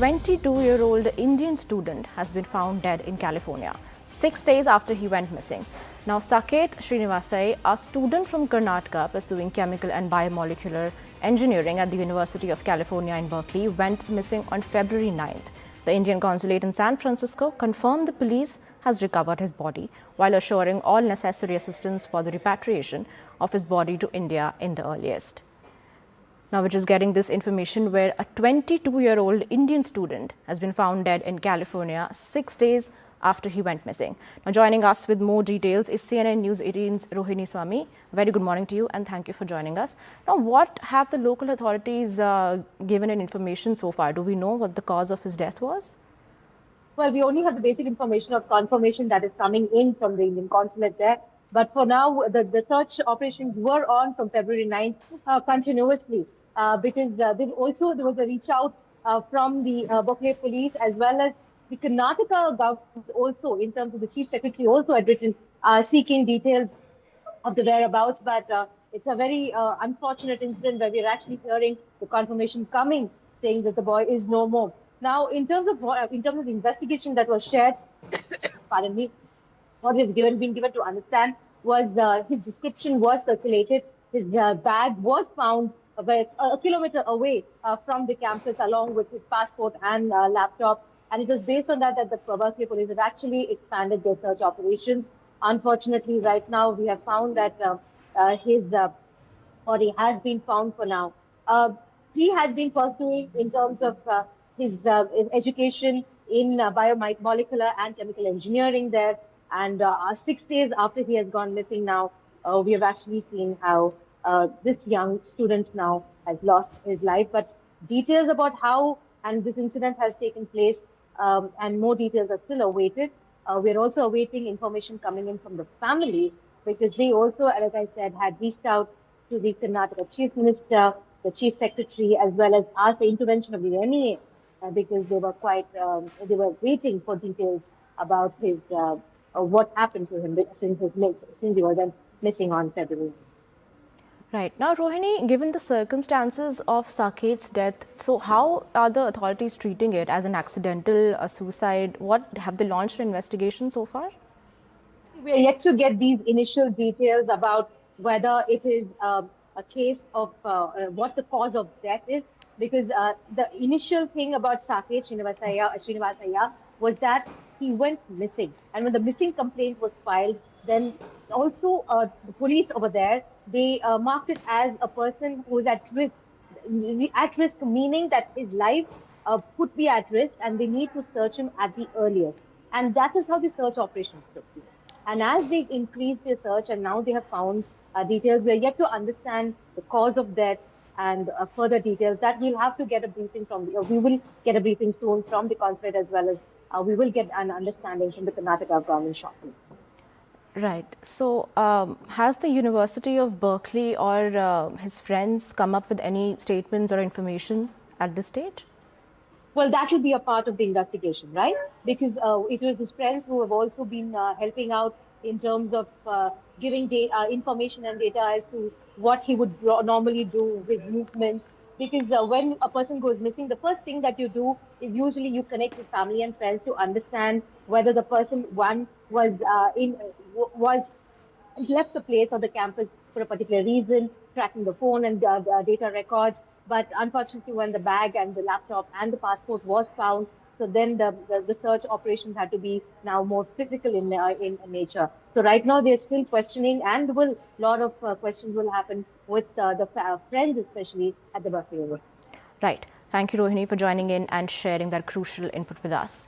22-year-old Indian student has been found dead in California, 6 days after he went missing. Now, Saket Srinivasai, a student from Karnataka pursuing chemical and biomolecular engineering at the University of California in Berkeley, went missing on February 9th. The Indian consulate in San Francisco confirmed the police has recovered his body while assuring all necessary assistance for the repatriation of his body to India in the earliest. Now, we're just getting this information where a 22-year-old Indian student has been found dead in California 6 days after he went missing. Now, joining us with more details is CNN News 18's Rohini Swami. Very good morning to you and thank you for joining us. Now, what have the local authorities given in information so far? Do we know what the cause of his death was? Well, we only have the basic information of confirmation that is coming in from the Indian consulate there. But for now, the search operations were on from February 9th continuously because there was a reach out from the Berkeley police as well as the Karnataka government also, in terms of the chief secretary also had written seeking details of the whereabouts. But it's a very unfortunate incident where we're actually hearing the confirmation coming saying that the boy is no more. Now, in terms of the investigation that was shared, pardon me, what has been given to understand was his description was circulated. His bag was found a kilometer away from the campus, along with his passport and laptop. And it was based on that the Berkeley police have actually expanded their search operations. Unfortunately, right now we have found that his body has been found for now. He has been pursuing in terms of his education in biomolecular and chemical engineering there. And 6 days after he has gone missing now, we have actually seen how this young student now has lost his life. But details about how and this incident has taken place and more details are still awaited. We're also awaiting information coming in from the family because they also, like I said, had reached out to the Karnataka Chief Minister, the Chief Secretary, as well as asked the intervention of the NEA because they were they were waiting for details about his what happened to him since he was missing on February. Right. Now, Rohini, given the circumstances of Saket's death, so how are the authorities treating it as an accidental suicide? What have they launched an investigation so far? We are yet to get these initial details about whether it is a case of what the cause of death is, because the initial thing about Saket Srinivasaya was that he went missing. And when the missing complaint was filed, then also the police over there, they marked it as a person who is at risk. At risk meaning that his life could be at risk and they need to search him at the earliest. And that is how the search operations took place. And as they increased their search and now they have found details, we are yet to understand the cause of death and further details that we'll have to get a briefing from we will get a briefing soon from the consulate as well as we will get an understanding from the Karnataka government shortly. Right. So, has the University of Berkeley or his friends come up with any statements or information at this stage? Well, that will be a part of the investigation, right? Because it was his friends who have also been helping out in terms of giving information and data as to what he would normally do with movements. Because when a person goes missing, the first thing that you do is usually you connect with family and friends to understand whether the person was left the place or the campus for a particular reason, tracking the phone and data records. But unfortunately, when the bag and the laptop and the passport was found, so then the search operations had to be now more physical in nature. So right now they're still questioning, and a lot of questions will happen with the friends, especially at the Berkeley University. Right. Thank you, Rohini, for joining in and sharing that crucial input with us.